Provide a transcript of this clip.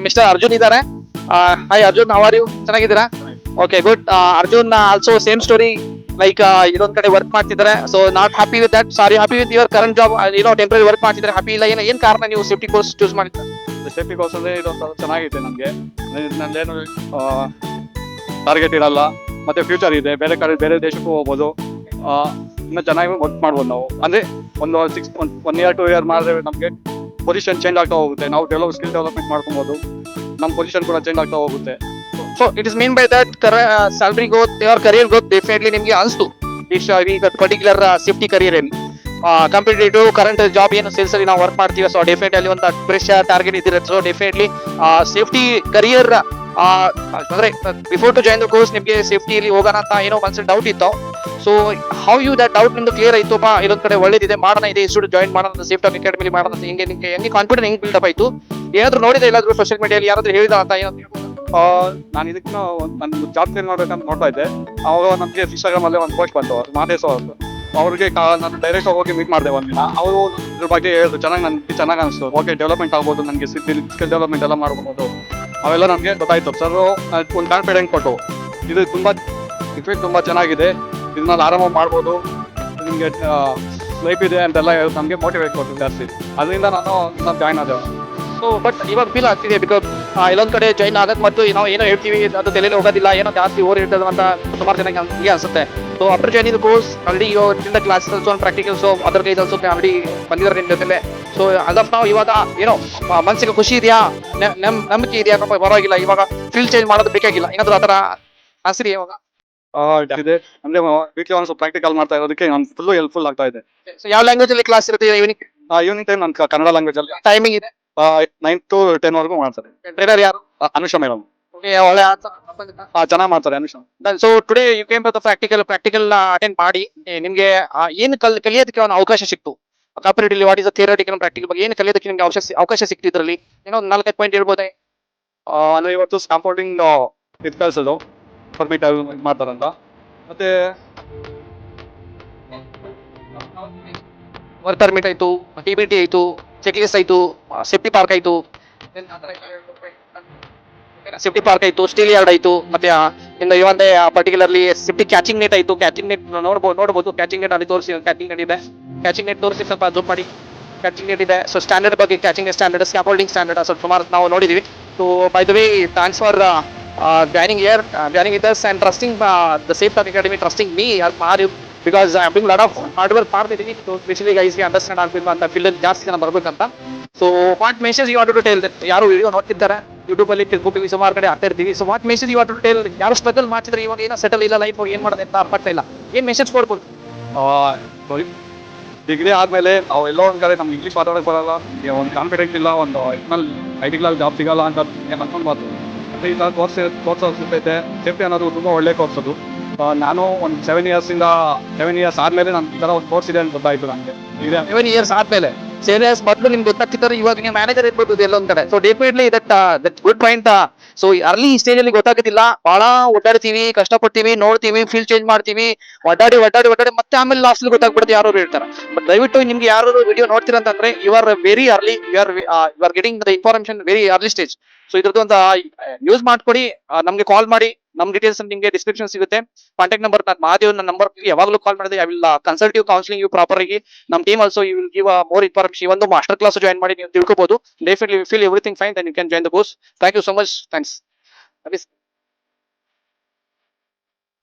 Mister Arjun ಇದ್ದಾರೆ. Hi Arjun, how are you? ಚೆನ್ನಾಗಿದ್ದೀರಾ? Okay, good. Arjun also same story, like ಇದೊಂದ್ ಕಡೆ ವರ್ಕ್ ಮಾಡ್ತಿದ್ದಾರೆ. So not happy with that. Sorry, happy with your current job. Temporary work ಮಾಡ್ತಿದ್ದಾರೆ, happy ಇಲ್ಲ. ಏನ್ ಕಾರಣ ನೀವು ಸೇಫ್ಟಿ ಕೋರ್ಸ್ ಚೂಸ್ ಮಾಡಿದ್ರೆ? ಸೇಫ್ಟಿ ಕೋರ್ಸ್ ಅಂದ್ರೆ ಇದೊಂದು ಚೆನ್ನಾಗಿದೆ ನಮಗೆ. ನಂದೇನು ಟಾರ್ಗೆಟ್ ಇರಲ್ಲ, ಮತ್ತೆ ಫ್ಯೂಚರ್ ಇದೆ. ಬೇರೆ ಕಡೆ ಬೇರೆ ದೇಶಕ್ಕೂ ಹೋಗ್ಬೋದು, ಇನ್ನೂ ಚೆನ್ನಾಗಿ ವರ್ಕ್ ಮಾಡ್ಬೋದು ನಾವು. ಅಂದ್ರೆ ಒಂದು 1 year 2 year ಮಾಡಿದ್ರೆ ನಮಗೆ ಪೊಸಿಷನ್ ಚೇಂಜ್ ಆಗ್ತಾ ಹೋಗುತ್ತೆ. ನಾವು ಸ್ಕಿಲ್ ಡೆವಲಪ್ಮೆಂಟ್ ಮಾಡ್ಕೊಬೋದು, ನಮ್ಮ ಪೊಸಿಷನ್ ಕೂಡ ಚೇಂಜ್ ಆಗ್ತಾ ಹೋಗುತ್ತೆ. So it is mean by that salary growth or career growth definitely ನಿಮಗೆ ಅನಿಸ್ತು ಈ ಪರ್ಟಿಕ್ಯುಲರ್ ಸೇಫ್ಟಿ ಕರಿಯರ್ ಅಲ್ಲಿ ಕಂಪೇರಿಟಿವ್ ಕರೆಂಟ್ ಜಾಬ್ ಏನು ಸೇಲ್ಸ್ ಅಲ್ಲಿ ನಾವು ವರ್ಕ್ ಮಾಡ್ತೀವಿ. ಸೊ ಡೆಫಿನೆಟ್ಲಿ ಅಲ್ಲಿ ಒಂದು ಪ್ರೆಷರ್ ಟಾರ್ಗೆಟ್ ಇದಿರುತ್ತೆ. ಸೊ ಡೆಫಿನೆಟ್ಲಿ ಸೇಫ್ಟಿ ಕರಿಯರ್ ಅಂದ್ರೆ before to join the course ನಿಮಗೆ ಸೇಫ್ಟಿಯಲ್ಲಿ ಹೋಗೋಣ ಅಂತ ಏನೋ ಮನಸ್ಸಲ್ಲಿ ಡೌಟ್ ಇತ್ತು. So how you that doubt ನಿಮ್ದು ಕ್ಲಿಯರ್ ಆಯ್ತು? ಇದೊಂದ್ ಕಡೆ ಒಳ್ಳೇದಿದೆ, ಮಾಡೋಣ, ಇದೆ ಇನ್ಸ್ಟಿಟ್ಯೂಟ್ ಜಾಯಿನ್ ಮಾಡೋಣ, ಸೇಫ್ಟಿ ಅಕಾಡೆಮಿ ಮಾಡೋಣ ಅಂತ ಹೆಂಗೆ ಕಾನ್ಫಿಡೆಂಟ್ ಹೆಂಗೆ ಬಿಲ್ಡಪ್ ಆಯ್ತು? ಏನಾದ್ರು ನೋಡಿದೆ ಎಲ್ಲಾದ್ರೂ ಸೋಷಿಯಲ್ ಮೀಡಿಯಲ್ಲಿ ಯಾರಾದ್ರೂ ಹೇಳಿದ ಅಂತ ಏನಾದ್ರು? ನಾನು ಇದಕ್ಕೆ ನನ್ನ ಜಾಬ್ ಸೇಲ್ ಮಾಡ್ಬೇಕಂತ ನೋಡ್ತಾ ಇದ್ದೆ. ಅವಾಗ ನಮಗೆ ಇನ್ಸ್ಟಾಗ್ರಾಮ್ ಅಲ್ಲಿ ಒಂದು ಪೋಸ್ಟ್ ಬಂತು, ಮಾದೇಶ್ ಅವ್ರದ್ದು. ಅವ್ರಿಗೆ ನಾನು ಡೈರೆಕ್ಟ್ ಹೋಗಿ ಮೀಟ್ ಮಾಡಿದೆ ಒಂದಿನ. ಅವರು ಇದ್ರ ಬಗ್ಗೆ ಹೇಳಿದ್ರು, ಚೆನ್ನಾಗಿ ಅನಿಸ್ತು. ಓಕೆ, ಡೆವಲಪ್ಮೆಂಟ್ ಆಗ್ಬೋದು, ನನಗೆ ಸ್ಕಿಲ್ ಡೆವಲಪ್ಮೆಂಟ್ ಎಲ್ಲ ಮಾಡ್ಬೋದು. ಅವೆಲ್ಲ ನಮಗೆ ಗೊತ್ತಾಯ್ತು. ಸರ್ ಒಂದು ಕಾನ್ಫಿಡೆಂಟ್ ಕೊಟ್ಟು, ಇದು ತುಂಬಾ ಚೆನ್ನಾಗಿದೆ, ಇದನ್ನ ಆರಾಮಾಗಿ ಮಾಡ್ಬೋದು, ನಿಮಗೆ ಲೈಫ್ ಇದೆ ಅಂತೆಲ್ಲ ನಮಗೆ ಮೋಟಿವೇಟ್ ಕೊಟ್ಟು ಜಾಸ್ತಿ. ಅದರಿಂದ ನಾನು ಜಾಯ್ನ್ ಆದೆ. ಸೊ ಬಟ್ ಇವಾಗ ಫೀಲ್ ಆಗ್ತಿದೆ, ಬಿಕಾಸ್ ಇಲ್ಲೊಂದ್ ಕಡೆ ಜಾಯಿನ್ ಆಗೋದು ಮತ್ತು ನಾವು ಏನೋ ಹೇಳ್ತೀವಿ ಅದು ತಲೆಯಲ್ಲಿ ಹೋಗೋದಿಲ್ಲ, ಏನೋ ಜಾಸ್ತಿ ಓವರ್ ಇರ್ತದೆ ಅಂತ ಸುಮಾರು ಜನಕ್ಕೆ ಹೀಗೆ ಅನ್ಸುತ್ತೆ. So after joining the course already classes also practicals other guys also already ಬಂದಿದ್ದಾರೆ ನಿಮ್ಮ ಜೊತೆ. ಸೊ ಅದಕ್ಕೆ ನಾವು ಇವಾಗ ಏನೋ ಮನಸ್ಸಿಗೆ ಖುಷಿ ಇದೆಯಾ, ನಂಬಿಕೆ ಇದೆಯಾ? ಪರವಾಗಿಲ್ಲ, ಇವಾಗ ಫೀಲ್ಡ್ ಚೇಂಜ್ ಮಾಡೋದು ಬೇಕಾಗಿಲ್ಲ, ಏನಾದ್ರು ಆ ಥರ ಆಸರಿ ಇವಾಗ ಇದೆ. ಅಂದ್ರೆ ವೀಕ್ಲಿ ಒಂದು ಪ್ರಾಕ್ಟಿಕಲ್ ಮಾಡ್ತಾ ಇರೋದಕ್ಕೆ ನಾನು ಫುಲ್ ಹೆಲ್ಪ್ಫುಲ್ ಆಗ್ತಾ ಇದೆ. ಸೊ ಯಾವ ಲ್ಯಾಂಗ್ವೇಜ್ ಅಲ್ಲಿ ಕ್ಲಾಸ್ ಇರುತ್ತೆ ಈವ್ನಿಂಗ್ ಟೈಮ್ ನಾನು ಕನ್ನಡ ಲ್ಯಾಂಗ್ವೇಜ್ ಅಲ್ಲಿ ಟೈಮಿಂಗ್ ಇದೆ? 9 to 10 ವರೆಗೂ ಮಾಡ್ತಾರೆ. ಟ್ರೈನರ್ ಯಾರು? ಅನುಷಾ ಮೇಡಮ್. ಒಳ್ಳೆ ಚೆನ್ನಾಗಿ ಮಾಡ್ತಾರೆ Anusha. So today you came to the practical attend ಮಾಡಿ ನಿಮ್ಗೆ ಏನು ಕಲಿಯೋದಕ್ಕೆ ಒಂದು ಅವಕಾಶ ಸಿಕ್ತು? Comparatively what is the theoretical practical ಬಗ್ಗೆ ಏನು ಕಲಿಯೋದಕ್ಕೆ ನಿಮ್ಗೆ ಅವಕಾಶ ಸಿಕ್ತು? ಇದರಲ್ಲಿ ಏನೋ 4-5 ಪಾಯಿಂಟ್ ಹೇಳ್ಬೋದೇ? ಅಂದ್ರೆ ಇವತ್ತು ಸ್ಕಾಫೋಲ್ಡಿಂಗ್ ಇದು ಕಲಿಸೋದು ಪರ್ಮಿಟ್ ಮಾಡ್ತಾರಂತ, ಮತ್ತೆ ವರ್ಕ್ ಪರ್ಮಿಟ್ ಆಯ್ತು, ಟಿಬಿಟಿ ಆಯ್ತು, ಚೆಕ್ ಲಿಸ್ಟ್ ಆಯ್ತು, ಸೇಫ್ಟಿ ಪಾರ್ಕ್ ಆಯ್ತು, ಸ್ಟೀಲ್ ಯಾರ್ಡ್ ಆಯ್ತು, ಮತ್ತೆ ಇನ್ನು ಇವಂದೇ ಪರ್ಟಿಕ್ಯುಲರ್ಲಿ ಸೇಫ್ಟಿ ಕ್ಯಾಚಿಂಗ್ ನೆಟ್ ಆಯ್ತು. ಕ್ಯಾಚಿಂಗ್ ನೆಟ್ ನೋಡ್ಬೋದು ಕ್ಯಾಚಿಂಗ್ ನೆಟ್ ಅಲ್ಲಿ ತೋರಿಸಿ, ಕ್ಯಾಚಿಂಗ್ ನೆಟ್ ಇದೆ. ಕ್ಯಾಚಿಂಗ್ ನೆಟ್ ತೋರಿಸಿ ಸ್ವಲ್ಪ ಜೂಮ್ ಮಾಡಿ. ಕ್ಯಾಚಿಂಗ್ ನೆಟ್ ಇದೆ. ಸೊ ಸ್ಟ್ಯಾಂಡರ್ಡ್ ಬಗ್ಗೆ catching net standard, scaffolding standard ಸ್ವಲ್ಪ ಸುಮಾರು ನಾವು ನೋಡಿದೀವಿ. So by the way, thanks for joining with us and trusting the Safe Talk Academy, trusting me because I'm doing a lot of hard work ಮಾಡ್ತಿದ್ದೀನಿ. So basically guys ಗೆ understand ಆಗ್ಬೇಕು ಅಂತ, field ಜಾಸ್ತಿ ಜನ ಬರ್ಬೇಕಂತ. So what message you want to tell? ಯಾರು video ನೋಡ್ತಿದ್ದಾರೆ YouTube ಅಲ್ಲಿ, ಫೇಸ್ಬುಕ್ ಸುಮಾರು ಕಡೆ ಆಗ್ತಾ ಇರ್ತೀವಿ. So what message you want to tell? ಯಾರು ಸ್ಟ್ರಗಲ್ ಮಾಡ್ತಿದ್ರೆ ಇವಾಗ ಏನೋ ಸೆಟಲ್ ಇಲ್ಲ ಲೈಫ್, ಏನ್ ಮಾಡೋದು ಅಂತ ಅರ್ಥ ಇಲ್ಲ, ಏನ್ ಮೆಸೇಜ್ ಕೊಡ್ಬೋದು? ಡಿಗ್ರಿ ಆದ್ಮೇಲೆ ನಾವು ಎಲ್ಲೋ ಒಂದ್ ಕಡೆ ನಮ್ಗೆ ಇಂಗ್ಲೀಷ್ ಮಾತಾಡಕ್ ಬರಲ್ಲ, ಒಂದು ಕಾನ್ಫಿಡೆಂಟ್ ಇಲ್ಲ, ಒಂದು IT ಜಾಬ್ ಸಿಗಲ್ಲ ಅಂತ ಅನ್ಕೊಂಡ್ಬಾರ್ದು. ಇಲ್ಲ, ಕೋರ್ಸ್ ಸಿಗ್ತೈತೆ. ಸೇಫ್ಟಿ ಅನ್ನೋದು ತುಂಬಾ ಒಳ್ಳೆ ಕೋರ್ಸ್ ಅದು. ನಾನು ಒಂದು 7 years ಆದ್ಮೇಲೆ ನನ್ನ ಈ ತರ ಒಂದು ಕೋರ್ಸ್ ಇದೆ ಅಂತ ಗೊತ್ತಾಯ್ತು ನನಗೆ. 7 years ಆದ್ಮೇಲೆ, 7 years ಮೊದಲು ನಿಮ್ಗೆ ಗೊತ್ತಾಗ್ತಿದ್ದಾರೆ, ಇವಾಗ ನೀವು ಮ್ಯಾನೇಜರ್ ಇರ್ಬೋದು ಎಲ್ಲೊಂದ್ ಕಡೆ. So definitely that good point. So early stage ಅಲ್ಲಿ ಗೊತ್ತಾಗೋದಿಲ್ಲ, ಬಹಳ ಓಡಾಡ್ತೀವಿ, ಕಷ್ಟಪಡ್ತೀವಿ, ನೋಡ್ತೀವಿ, ಫೀಲ್ಡ್ ಚೇಂಜ್ ಮಾಡ್ತೀವಿ, ಒಡ್ಡಾಡಿ ಮತ್ತೆ ಆಮೇಲೆ ಲಾಸ್ಟ್ ಗೊತ್ತಾಗ್ಬಿಡುತ್ತೆ ಯಾರು ಹೇಳ್ತಾರೆ. ಬಟ್ ದಯವಿಟ್ಟು ನಿಮ್ಗೆ ಯಾರು ವಿಡಿಯೋ ನೋಡ್ತೀರಾ ಅಂತಂದ್ರೆ you are very early, you are getting the information very early stage. So ಇದ್ರದ್ದು ಒಂದು ಯೂಸ್ ಮಾಡ್ಕೊಡಿ. ನಮ್ಗೆ ಕಾಲ್ ಮಾಡಿ, ನಮ್ ಡೀಟೇಲ್ಸ್ ನಿಮ್ಗೆ ಡಿಸ್ಕ್ರಿಪ್ಷನ್ ಸಿಗುತ್ತೆ. ಕಾಂಟ್ಯಾಕ್ಟ್ ನಂಬರ್ ನಾನು ಮಹಾದೇವ್, ನನ್ನ ನಂಬರ್ ಯಾವಾಗಲೂ ಕಾಲ್ ಮಾಡಿದ್ರೆ I will consultive counselling you proper ಆಗಿ. ನಮ್ಮ team also you will give more information. ಒಂದು ಮಾಸ್ಟರ್ ಕ್ಲಾಸ್ ಜಾಯಿನ್ ಮಾಡಿ ನೀವು ತಿಳ್ಕೊಬಹುದು. Definitely feel everything fine, then you can join the course. Thank you so much. Thanks.